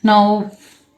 Now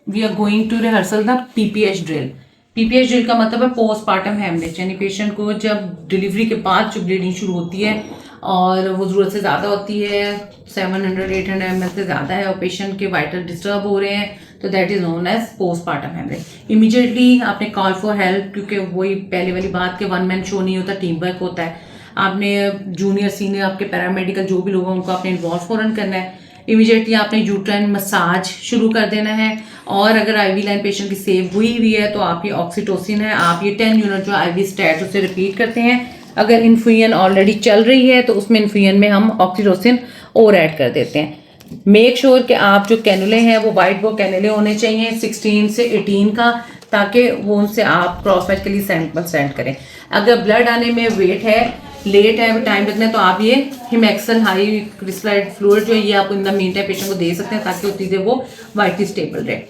we are going to rehearsal the PPH drill. PPH drill का मतलब है postpartum haemorrhage, यानी patient को जब डिलीवरी के बाद जो ब्लीडिंग शुरू होती है और वो ज़रूरत से ज़्यादा होती है, 700-800 ml से ज़्यादा है और पेशेंट के वाइटल डिस्टर्ब हो रहे हैं, तो that is known as postpartum haemorrhage. Immediately आपने कॉल फॉर हेल्प, क्योंकि वही पहले वाली बात के वन मैन शो नहीं होता, टीम वर्क होता है। आपने जूनियर सीनियर आपके पैरामेडिकल जो भी लोग हैं उनको आपने इन्वॉल्व फौरन करना है। इमीडिएटली आपने यूट्राइन मसाज शुरू कर देना है, और अगर आईवी लाइन पेशेंट की सेव हुई हुई है तो आप ये ऑक्सीटोसिन है, आप ये 10 यूनिट जो आईवी स्टैट उसे रिपीट करते हैं। अगर इन्फ्यूजन ऑलरेडी चल रही है तो उसमें इन्फ्यूजन में हम ऑक्सीटोसिन और ऐड कर देते हैं। मेक श्योर कि आप जो कैनुले हैं वो वाइट वो कैनुले होने चाहिए 16 से 18 का, ताकि वो उनसे आप क्रॉस मैच के लिए सैंपल सेंड करें। अगर ब्लड आने में वेट है, लेट है, टाइम लगना है, तो आप ये हिमैक्सल हाई क्रिस्टलाइड फ्लूइड जो है ये आप in the mean time patient को दे सकते हैं, ताकि वो चीज़ें वो वाइटली स्टेबल रहे।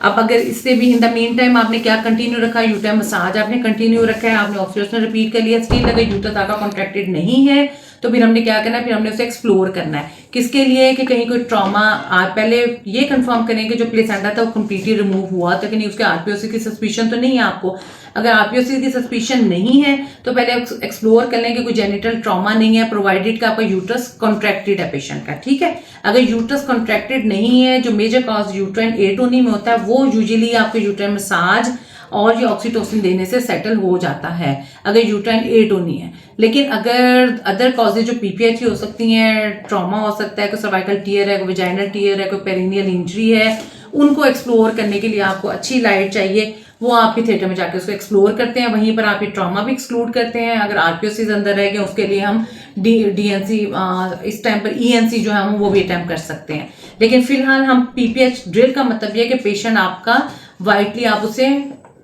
अब अगर इससे भी इन द मीन टाइम आपने क्या कंटिन्यू रखा है, यूट्राइन मसाज आपने कंटिन्यू रखा है, आपने ऑक्सीटोसिन रिपीट कर लिया, स्टिल अगर यूट्रस आपका कॉन्ट्रैक्टेड नहीं है तो फिर हमने क्या करना है, फिर हमने उसे एक्सप्लोर करना है। किसके लिए कि कहीं कोई ट्रॉमा, आप पहले ये कंफर्म करें कि जो प्लेसेंटा था वो कम्प्लीटली रिमूव हुआ था कि नहीं, उसके आरपीओसी की सस्पिशन तो नहीं है आपको। अगर आरपीओसी की सस्पिशन नहीं है तो पहले एक्सप्लोर कर लें कि कोई जेनिटल ट्रॉमा नहीं है, प्रोवाइडेड का आपका यूट्रस कॉन्ट्रैक्टेड है पेशेंट का, ठीक है। अगर यूट्रस कॉन्ट्रैक्टेड नहीं है, जो मेजर कॉज यूट्राइन एटोनी में होता है, वो यूजुअली आपके यूट्राइन मसाज और ये ऑक्सीटोसिन देने से सेटल हो जाता है अगर यूट्राइन एटोनी है। लेकिन अगर अदर कॉजेज जो पीपीएच की हो सकती हैं, ट्रॉमा हो सकता है, कोई सर्वाइकल टीयर है, कोई वेजाइनल टीयर है, कोई पेरिनियल इंजरी है, उनको एक्सप्लोर करने के लिए आपको अच्छी लाइट चाहिए। वो आपके थिएटर में जाके उसको एक्सप्लोर करते हैं, वहीं पर आप ये ट्रॉमा भी एक्सक्लूड करते हैं। अगर आरपीओसी अंदर रह गए उसके लिए हम डीएनसी इस टाइम पर ईएनसी जो है हम वो भी अटेम्प्ट कर सकते हैं। लेकिन फिलहाल हम पीपीएच ड्रिल का मतलब ये कि पेशेंट आपका वाइटली आप उसे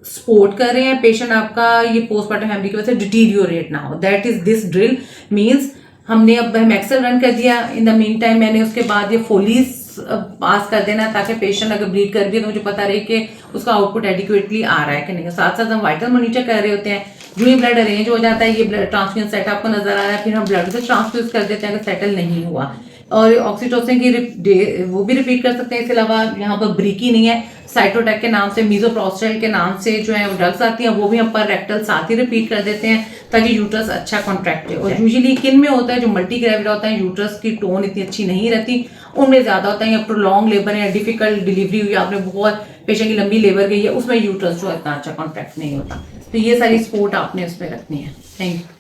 सपोर्ट कर रहे हैं, पेशेंट आपका ये पोस्टमार्टम हेमरेज की वजह से डिटीरियोरेट ना हो, that is this drill means. हमने अब हेमैक्सल रन कर दिया, इन द मीन टाइम मैंने उसके बाद ये फोलीज पास कर देना, ताकि पेशेंट अगर ब्लीड कर दिया तो मुझे पता रहे कि उसका आउटपुट एडिक्वेटली आ रहा है कि नहीं। साथ साथ हम वाइटल मॉनिटर कर रहे होते हैं, जो ही ब्लड अरेंज हो जाता है, ये ब्लड ट्रांसफ्यूजन सेट आपको नजर आ रहा है, फिर हम ब्लड से ट्रांसफ्यूज कर देते हैं अगर सेटल नहीं हुआ। और ऑक्सीटोसिन की वो भी रिपीट कर सकते हैं। इसके अलावा यहाँ पर ब्रीकी नहीं है, साइटोटैक के नाम से, मीजोप्रोस्टाइल के नाम से जो है ड्रग्स आती हैं, वो भी हम पर रेक्टल साथ ही रिपीट कर देते हैं, ताकि यूट्रस अच्छा कॉन्ट्रैक्ट हो। और यूजुअली किन में होता है, जो मल्टी ग्रेविड होता है, यूट्रस की टोन इतनी अच्छी नहीं रहती, उनमें ज्यादा होता है। या प्रोलॉन्ग लेबर है, डिफिकल्ट डिलीवरी हुई, आपने बहुत पेशेंट की लंबी लेबर गई है, उसमें यूट्रस जो इतना अच्छा कॉन्ट्रैक्ट नहीं होता। तो ये सारी सपोर्ट आपने उसमें रखनी है। Thank you.